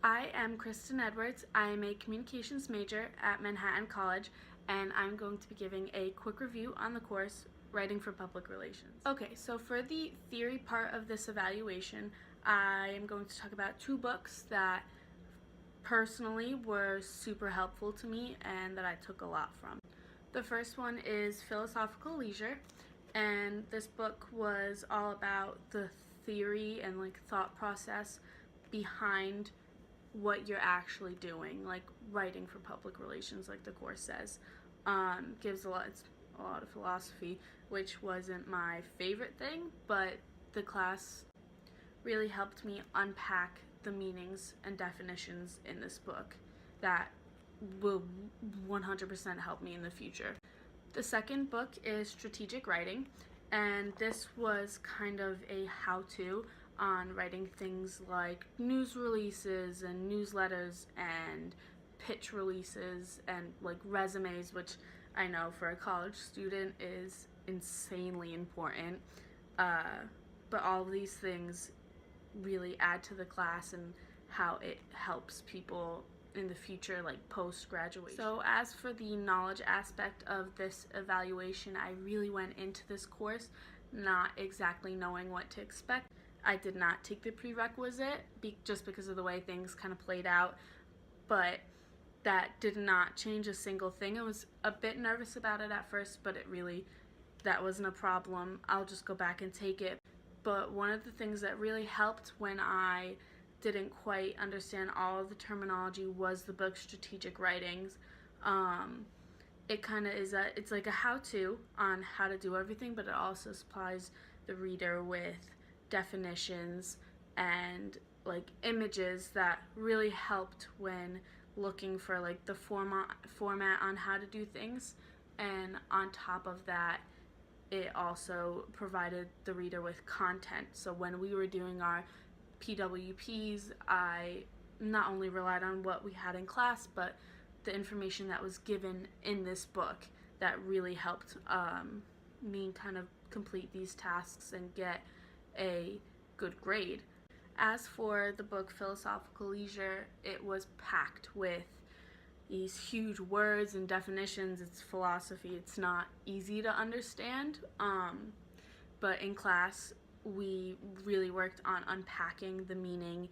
I am Kristen Edwards. I am a communications major at Manhattan College, and I'm going to be giving a quick review on the course Writing for Public Relations. Okay, so for the theory part of this evaluation, I am going to talk about two books that personally were super helpful to me and that I took a lot from. The first one is Philosophical Leisure, and this book was all about the theory and thought process behind what you're actually doing, like writing for public relations, like the course says. Gives it's a lot of philosophy, which wasn't my favorite thing, but the class really helped me unpack the meanings and definitions in this book that will 100% help me in the future. The second book is Strategic Writing, and this was kind of a how-to on writing things like news releases and newsletters and pitch releases and resumes, which I know for a college student is insanely important. But all of these things really add to the class and how it helps people in the future, like post-graduation. So as for the knowledge aspect of this evaluation, I really went into this course not exactly knowing what to expect. I did not take the prerequisite just because of the way things kind of played out, but that did not change a single thing. I was a bit nervous about it at first, but that wasn't a problem. I'll just go back and take it. But one of the things that really helped when I didn't quite understand all of the terminology was the book Strategic Writings. It kind of is it's like a how-to on how to do everything, but it also supplies the reader with definitions and images that really helped when looking for the format on how to do things. And on top of that, it also provided the reader with content. So when we were doing our PWPs, I not only relied on what we had in class, but the information that was given in this book that really helped me kind of complete these tasks and get a good grade. As for the book Philosophical Leisure, it was packed with these huge words and definitions. It's philosophy. It's not easy to understand, but in class we really worked on unpacking the meaning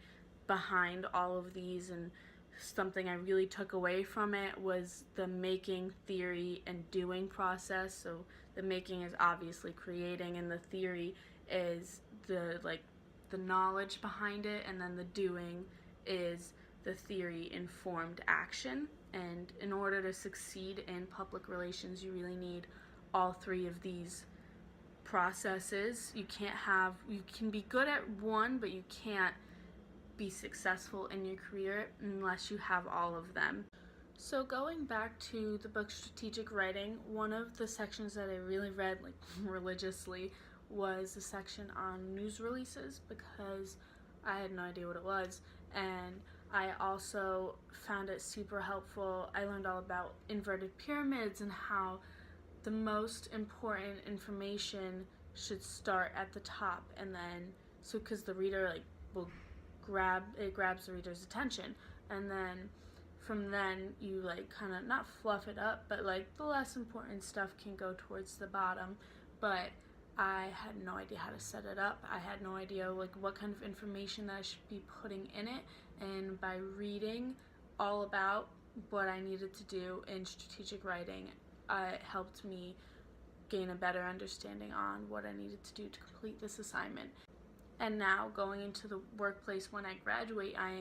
behind all of these, and something I really took away from it was the making, theory, and doing process. So the making is obviously creating, and the theory is the knowledge behind it, and then the doing is the theory informed action. And in order to succeed in public relations, you really need all three of these processes. You can be good at one, but you can't be successful in your career unless you have all of them. So going back to the book Strategic Writing, one of the sections that I really read religiously was the section on news releases, because I had no idea what it was, and I also found it super helpful. I learned all about inverted pyramids and how the most important information should start at the top, and then because the reader will grabs the reader's attention, and then from then you kind of not fluff it up, but the less important stuff can go towards the bottom. But I had no idea how to set it up. I had no idea what kind of information that I should be putting in it, and by reading all about what I needed to do in strategic writing, it helped me gain a better understanding on what I needed to do to complete this assignment. And now going into the workplace when I graduate, I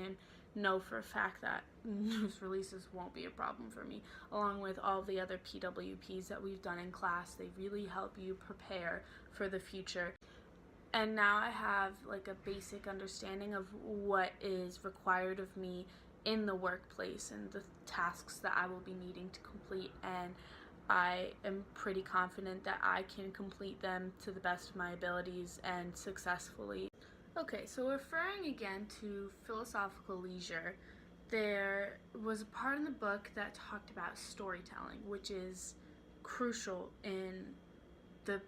know for a fact that news releases won't be a problem for me. Along with all the other PWPs that we've done in class, they really help you prepare for the future. And now I have a basic understanding of what is required of me in the workplace and the tasks that I will be needing to complete, and I am pretty confident that I can complete them to the best of my abilities and successfully. Okay, so referring again to Philosophical Leisure, there was a part in the book that talked about storytelling, which is crucial in the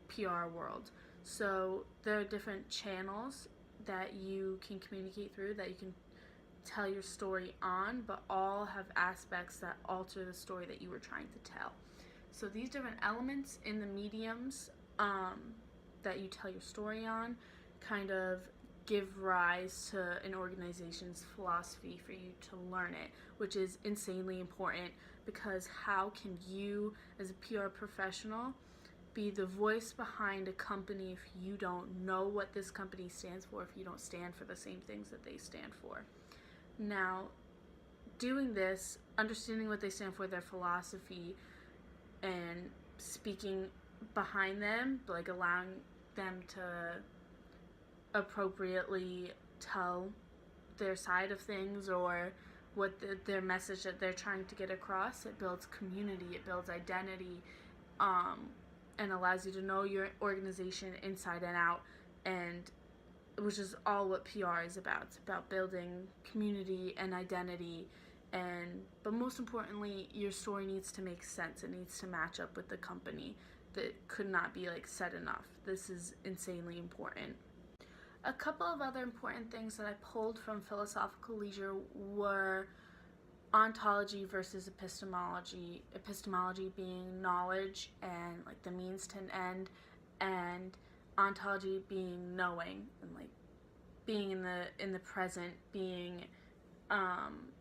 PR world. So there are different channels that you can communicate through, that you can tell your story on, but all have aspects that alter the story that you were trying to tell. So these different elements in the mediums that you tell your story on kind of give rise to an organization's philosophy for you to learn it, which is insanely important, because how can you as a PR professional be the voice behind a company if you don't know what this company stands for, if you don't stand for the same things that they stand for? Now, doing this, understanding what they stand for, their philosophy, and speaking behind them, like allowing them to appropriately tell their side of things or what their message that they're trying to get across, it builds community, it builds identity, and allows you to know your organization inside and out, and which is all what PR is about. It's about building community and identity, but most importantly, your story needs to make sense. It needs to match up with the company. That could not be said enough. This is insanely important. A couple of other important things that I pulled from philosophical leisure were ontology versus epistemology. Epistemology being knowledge and the means to an end, and ontology being knowing and being in the present, being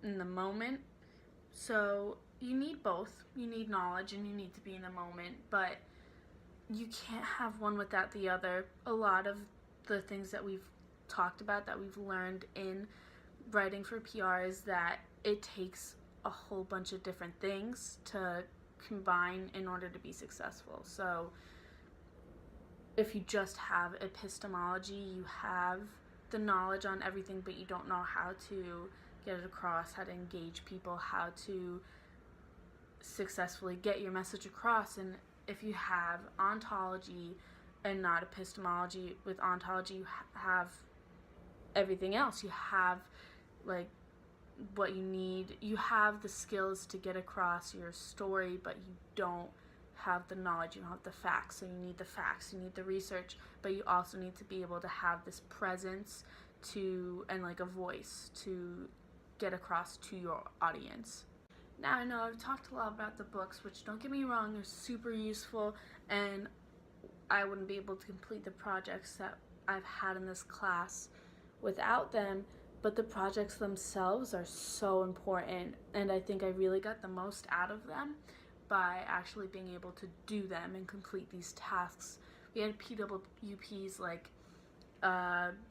in the moment. So you need both. You need knowledge and you need to be in the moment, but you can't have one without the other. A lot of the things that we've talked about, that we've learned in writing for PR, is that it takes a whole bunch of different things to combine in order to be successful. So if you just have epistemology, you have the knowledge on everything, but you don't know how to get it across, how to engage people, how to successfully get your message across. And if you have ontology and not epistemology, with ontology you have everything else. You have what you need. You have the skills to get across your story, but you don't have the knowledge, you don't have the facts. So you need the facts, you need the research, but you also need to be able to have this presence and a voice to get across to your audience. Now, I know I've talked a lot about the books, which, don't get me wrong, are super useful, and I wouldn't be able to complete the projects that I've had in this class without them, but the projects themselves are so important, and I think I really got the most out of them by actually being able to do them and complete these tasks. We had PWPs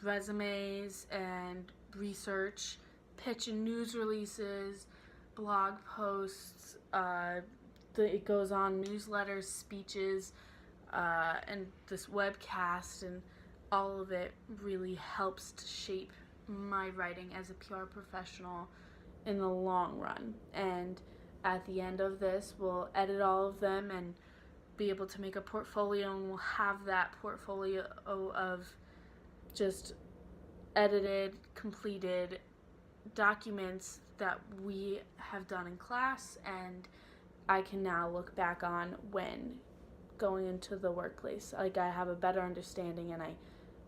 resumes and research, pitch and news releases, blog posts, it goes on, newsletters, speeches, and this webcast, and all of it really helps to shape my writing as a PR professional in the long run. And at the end of this, we'll edit all of them and be able to make a portfolio, and we'll have that portfolio of just edited, completed documents that we have done in class, and I can now look back on when going into the workplace. I have a better understanding, and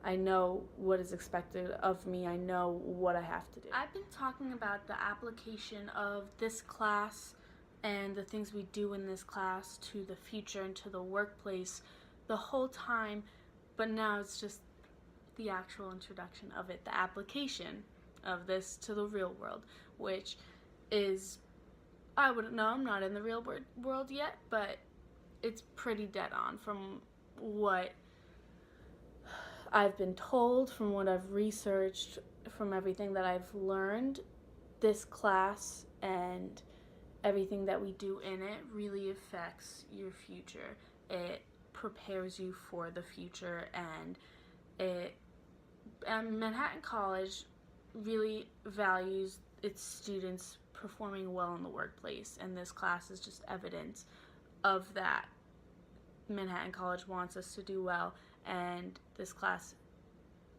I know what is expected of me. I know what I have to do. I've been talking about the application of this class and the things we do in this class to the future and to the workplace the whole time, but now it's just the actual introduction of it, the application of this to the real world, which is, I wouldn't know, I'm not in the real world yet, but it's pretty dead on from what I've been told, from what I've researched, from everything that I've learned. This class and everything that we do in it really affects your future. It prepares you for the future, and Manhattan College really values its students performing well in the workplace, and this class is just evidence of that. Manhattan College wants us to do well, and this class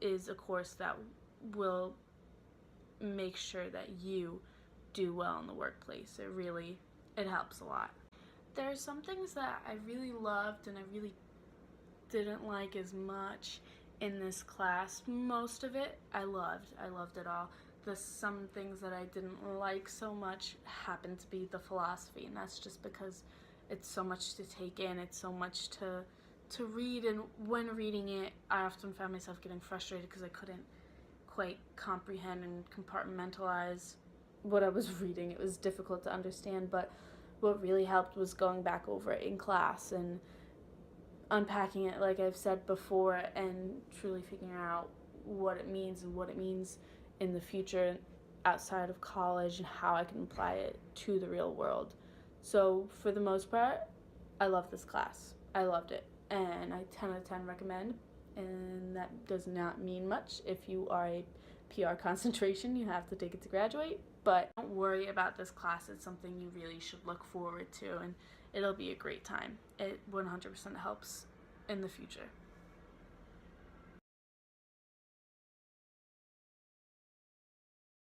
is a course that will make sure that you do well in the workplace. It helps a lot. There are some things that I really loved and I really didn't like as much in this class. Most of it I loved it all. some things that I didn't like so much happened to be the philosophy, and that's just because it's so much to take in, it's so much to read, and when reading it, I often found myself getting frustrated because I couldn't quite comprehend and compartmentalize what I was reading. It was difficult to understand, but what really helped was going back over it in class and unpacking it, like I've said before, and truly figuring out what it means and what it means in the future outside of college and how I can apply it to the real world. So for the most part, I love this class. I loved it, and I 10 out of 10 recommend. And that does not mean much. If you are a PR concentration, you have to take it to graduate, but don't worry about this class. It's something you really should look forward to, and it'll be a great time. It 100% helps in the future.